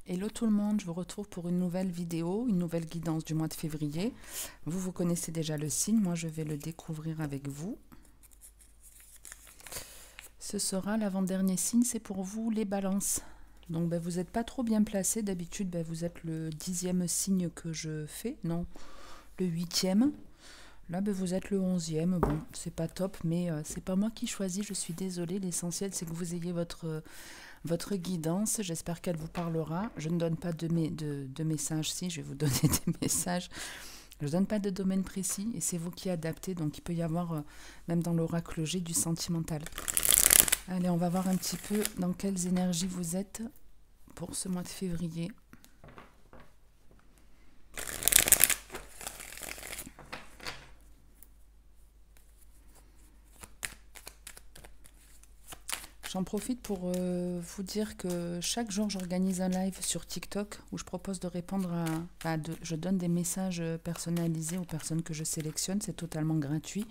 Hello tout le monde, je vous retrouve pour une nouvelle vidéo, une nouvelle guidance du mois de février. Vous connaissez déjà le signe, moi je vais le découvrir avec vous. Ce sera l'avant-dernier signe, c'est pour vous les balances. Donc vous n'êtes pas trop bien placé, d'habitude vous êtes le 10e signe que je fais, non, le 8e. Là vous êtes le 11e, bon c'est pas top mais c'est pas moi qui choisis, je suis désolée, l'essentiel c'est que vous ayez votre guidance, j'espère qu'elle vous parlera. Je ne donne pas de messages, si je vais vous donner des messages. Je ne donne pas de domaine précis et c'est vous qui adaptez, donc il peut y avoir, même dans l'oracle G, du sentimental. Allez, on va voir un petit peu dans quelles énergies vous êtes pour ce mois de février. J'en profite pour vous dire que chaque jour j'organise un live sur TikTok où je propose de répondre à... je donne des messages personnalisés aux personnes que je sélectionne, c'est totalement gratuit.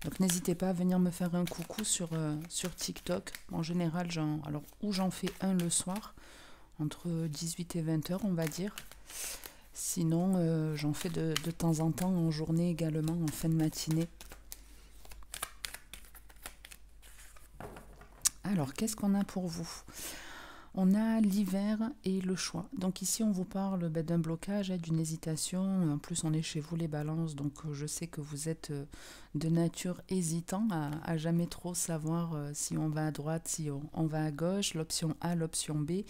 Donc n'hésitez pas à venir me faire un coucou sur TikTok. En général, j'en fais un le soir, entre 18 et 20 heures on va dire. Sinon, j'en fais de temps en temps en journée également, en fin de matinée. Alors, qu'est-ce qu'on a pour vous? On a l'hiver et le choix. Donc ici, on vous parle d'un blocage, d'une hésitation. En plus, on est chez vous les balances, donc je sais que vous êtes de nature hésitant à jamais trop savoir si on va à droite, si on va à gauche, l'option A, l'option B.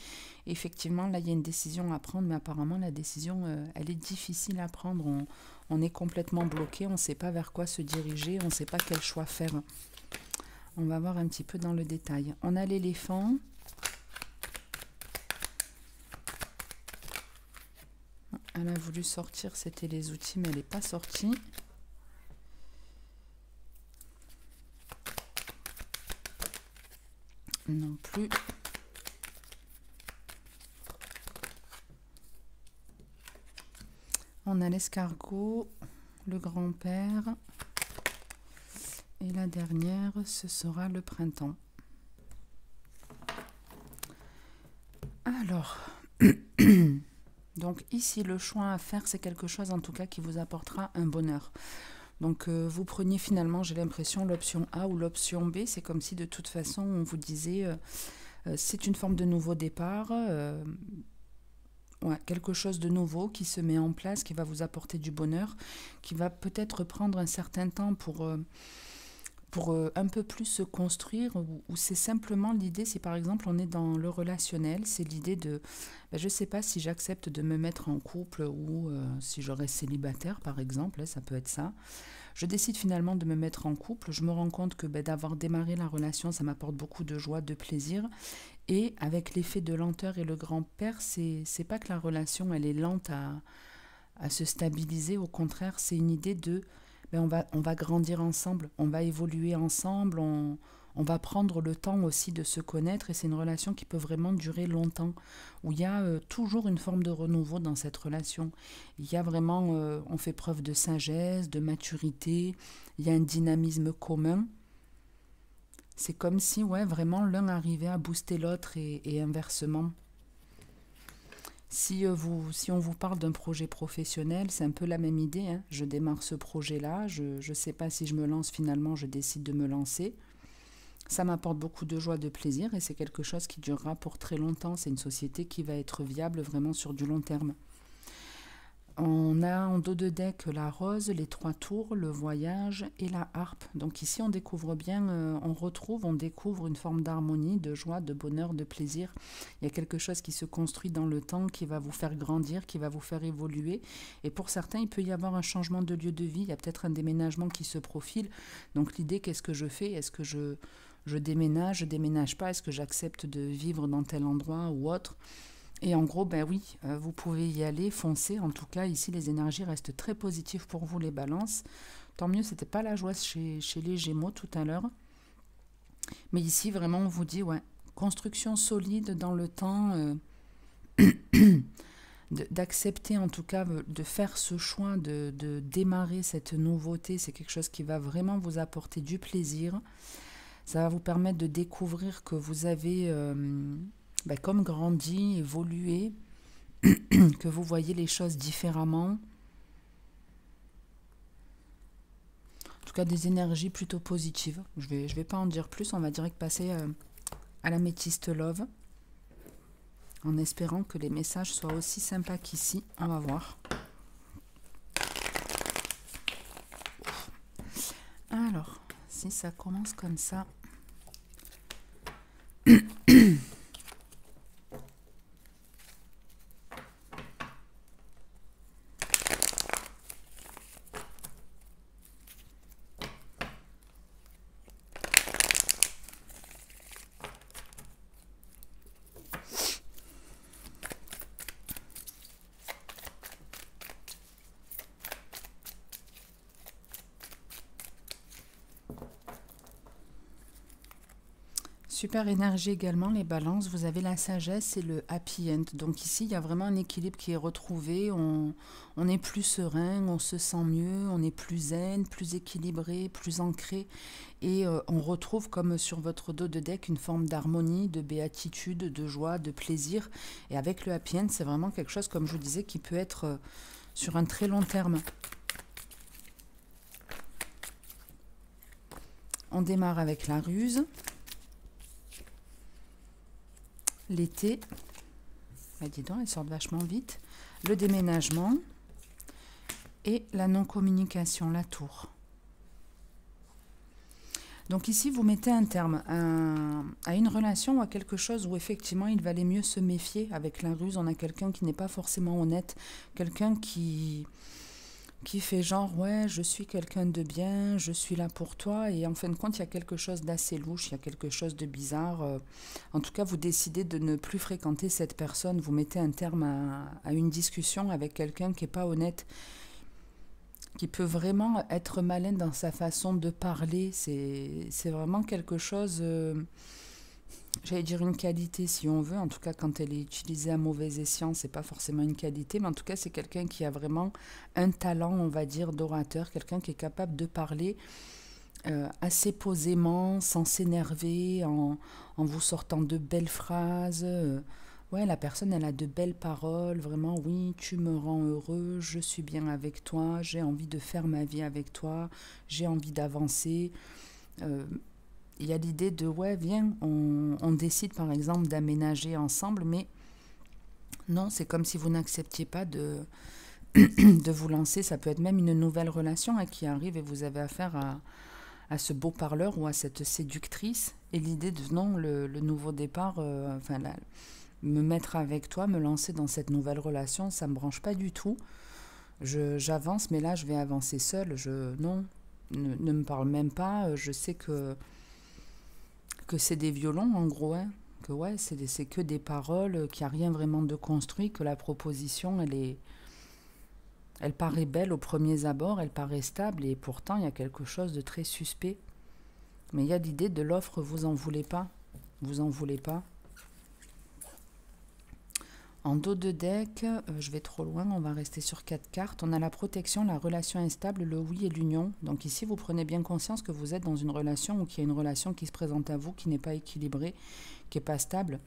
Effectivement, là, il y a une décision à prendre, mais apparemment, la décision, elle est difficile à prendre. On est complètement bloqué, on ne sait pas vers quoi se diriger, on ne sait pas quel choix faire. On va voir un petit peu dans le détail. On a l'éléphant. Elle a voulu sortir, c'était les outils, mais elle n'est pas sortie. Non plus. On a l'escargot, le grand-père. Et la dernière, ce sera le printemps. Alors, donc ici, le choix à faire, c'est quelque chose en tout cas qui vous apportera un bonheur. Donc vous preniez finalement, j'ai l'impression, l'option A ou l'option B. C'est comme si de toute façon, on vous disait, c'est une forme de nouveau départ. Ouais, quelque chose de nouveau qui se met en place, qui va vous apporter du bonheur, qui va peut-être prendre un certain temps pour un peu plus se construire, ou c'est simplement l'idée, si par exemple on est dans le relationnel, c'est l'idée de, je ne sais pas si j'accepte de me mettre en couple ou si je reste célibataire par exemple, ça peut être ça. Je décide finalement de me mettre en couple, je me rends compte que d'avoir démarré la relation, ça m'apporte beaucoup de joie, de plaisir, et avec l'effet de lenteur et le grand-père, c'est pas que la relation elle est lente à se stabiliser, au contraire c'est une idée de on va grandir ensemble, on va évoluer ensemble, on va prendre le temps aussi de se connaître et c'est une relation qui peut vraiment durer longtemps, où il y a toujours une forme de renouveau dans cette relation. Il y a vraiment, on fait preuve de sagesse, de maturité, il y a un dynamisme commun. C'est comme si vraiment l'un arrivait à booster l'autre et inversement. Si on vous parle d'un projet professionnel, c'est un peu la même idée. Hein. Je démarre ce projet-là, je ne sais pas si je me lance finalement, je décide de me lancer. Ça m'apporte beaucoup de joie, de plaisir et c'est quelque chose qui durera pour très longtemps. C'est une société qui va être viable vraiment sur du long terme. On a en dos de deck la rose, les 3 tours, le voyage et la harpe. Donc ici on découvre bien, on découvre une forme d'harmonie, de joie, de bonheur, de plaisir. Il y a quelque chose qui se construit dans le temps, qui va vous faire grandir, qui va vous faire évoluer. Et pour certains, il peut y avoir un changement de lieu de vie, il y a peut-être un déménagement qui se profile. Donc l'idée, qu'est-ce que je fais? Est-ce que je déménage pas? Est-ce que j'accepte de vivre dans tel endroit ou autre? Et en gros, oui, vous pouvez y aller, foncer. En tout cas, ici, les énergies restent très positives pour vous, les balances. Tant mieux, c'était pas la joie chez les Gémeaux tout à l'heure. Mais ici, vraiment, on vous dit, construction solide dans le temps, d'accepter en tout cas, de faire ce choix, de démarrer cette nouveauté. C'est quelque chose qui va vraiment vous apporter du plaisir. Ça va vous permettre de découvrir que vous avez... comme grandi, évolué, que vous voyez les choses différemment. En tout cas, des énergies plutôt positives. Je vais pas en dire plus, on va direct passer à l'améthyste love. En espérant que les messages soient aussi sympas qu'ici. On va voir. Alors, si ça commence comme ça... Super énergie également, les balances. Vous avez la sagesse et le happy end. Donc ici, il y a vraiment un équilibre qui est retrouvé. On est plus serein, on se sent mieux, on est plus zen, plus équilibré, plus ancré. Et on retrouve, comme sur votre dos de deck, une forme d'harmonie, de béatitude, de joie, de plaisir. Et avec le happy end, c'est vraiment quelque chose, comme je vous disais, qui peut être sur un très long terme. On démarre avec la ruse. L'été, bah dis donc, elles sortent vachement vite. Le déménagement et la non-communication, la tour. Donc ici, vous mettez un terme à une relation ou à quelque chose où effectivement il valait mieux se méfier. Avec la ruse, on a quelqu'un qui n'est pas forcément honnête, quelqu'un qui fait genre, ouais, je suis quelqu'un de bien, je suis là pour toi, et en fin de compte, il y a quelque chose d'assez louche, il y a quelque chose de bizarre. En tout cas, vous décidez de ne plus fréquenter cette personne, vous mettez un terme à une discussion avec quelqu'un qui n'est pas honnête, qui peut vraiment être malin dans sa façon de parler. C'est vraiment quelque chose... j'allais dire une qualité si on veut, en tout cas quand elle est utilisée à mauvais escient, c'est pas forcément une qualité, mais en tout cas c'est quelqu'un qui a vraiment un talent, on va dire, d'orateur, quelqu'un qui est capable de parler assez posément, sans s'énerver, en vous sortant de belles phrases. Ouais, la personne, elle a de belles paroles, vraiment, oui, tu me rends heureux, je suis bien avec toi, j'ai envie de faire ma vie avec toi, j'ai envie d'avancer. Il y a l'idée de, ouais, viens, on décide par exemple d'aménager ensemble, mais non, c'est comme si vous n'acceptiez pas de vous lancer. Ça peut être même une nouvelle relation qui arrive et vous avez affaire à ce beau parleur ou à cette séductrice. Et l'idée de, non, le nouveau départ, me mettre avec toi, me lancer dans cette nouvelle relation, ça ne me branche pas du tout. J'avance, mais là, je vais avancer seule. Non, ne me parle même pas. Je sais que c'est des violons en gros, hein, que ouais, c'est que des paroles, qu'il n'y a rien vraiment de construit, que la proposition, elle paraît belle au premier abord, elle paraît stable, et pourtant il y a quelque chose de très suspect. Mais il y a l'idée de l'offre, vous en voulez pas, vous en voulez pas. En dos de deck, je vais trop loin, on va rester sur 4 cartes. On a la protection, la relation instable, le oui et l'union. Donc ici, vous prenez bien conscience que vous êtes dans une relation ou qu'il y a une relation qui se présente à vous, qui n'est pas équilibrée, qui n'est pas stable.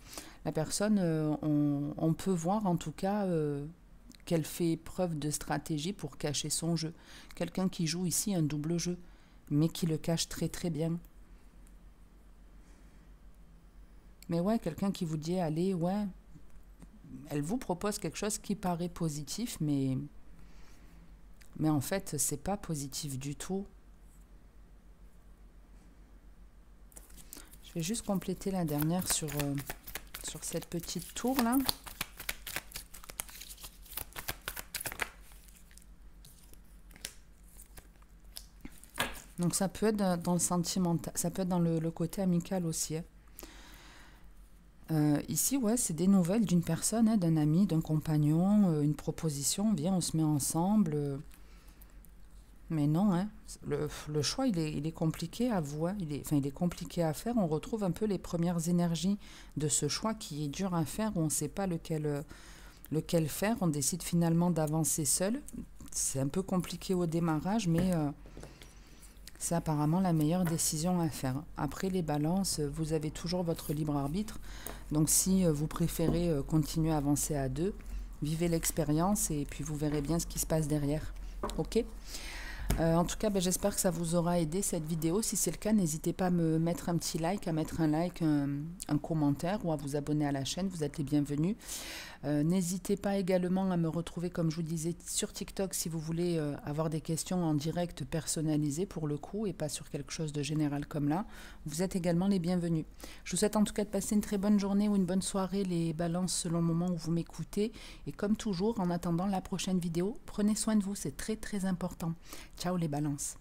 La personne, on peut voir en tout cas qu'elle fait preuve de stratégie pour cacher son jeu. Quelqu'un qui joue ici un double jeu, mais qui le cache très très bien. Mais ouais, quelqu'un qui vous dit, allez, ouais... Elle vous propose quelque chose qui paraît positif, mais en fait, c'est pas positif du tout. Je vais juste compléter la dernière sur cette petite tour là. Donc ça peut être dans le sentimental, ça peut être dans le côté amical aussi. Hein. Ici, ouais, c'est des nouvelles d'une personne, hein, d'un ami, d'un compagnon, une proposition, viens, on se met ensemble. Mais non, hein, le choix, il est compliqué à vous, hein, il est compliqué à faire. On retrouve un peu les premières énergies de ce choix qui est dur à faire, où on ne sait pas lequel faire. On décide finalement d'avancer seul. C'est un peu compliqué au démarrage, mais... c'est apparemment la meilleure décision à faire. Après les balances, vous avez toujours votre libre arbitre. Donc si vous préférez continuer à avancer à deux, vivez l'expérience et puis vous verrez bien ce qui se passe derrière. Ok. En tout cas, j'espère que ça vous aura aidé cette vidéo. Si c'est le cas, n'hésitez pas à me mettre un petit like, un commentaire ou à vous abonner à la chaîne. Vous êtes les bienvenus. N'hésitez pas également à me retrouver, comme je vous disais, sur TikTok si vous voulez avoir des questions en direct personnalisées pour le coup et pas sur quelque chose de général comme là. Vous êtes également les bienvenus. Je vous souhaite en tout cas de passer une très bonne journée ou une bonne soirée, les balances selon le moment où vous m'écoutez. Et comme toujours, en attendant la prochaine vidéo, prenez soin de vous, c'est très très important. Ciao les balances.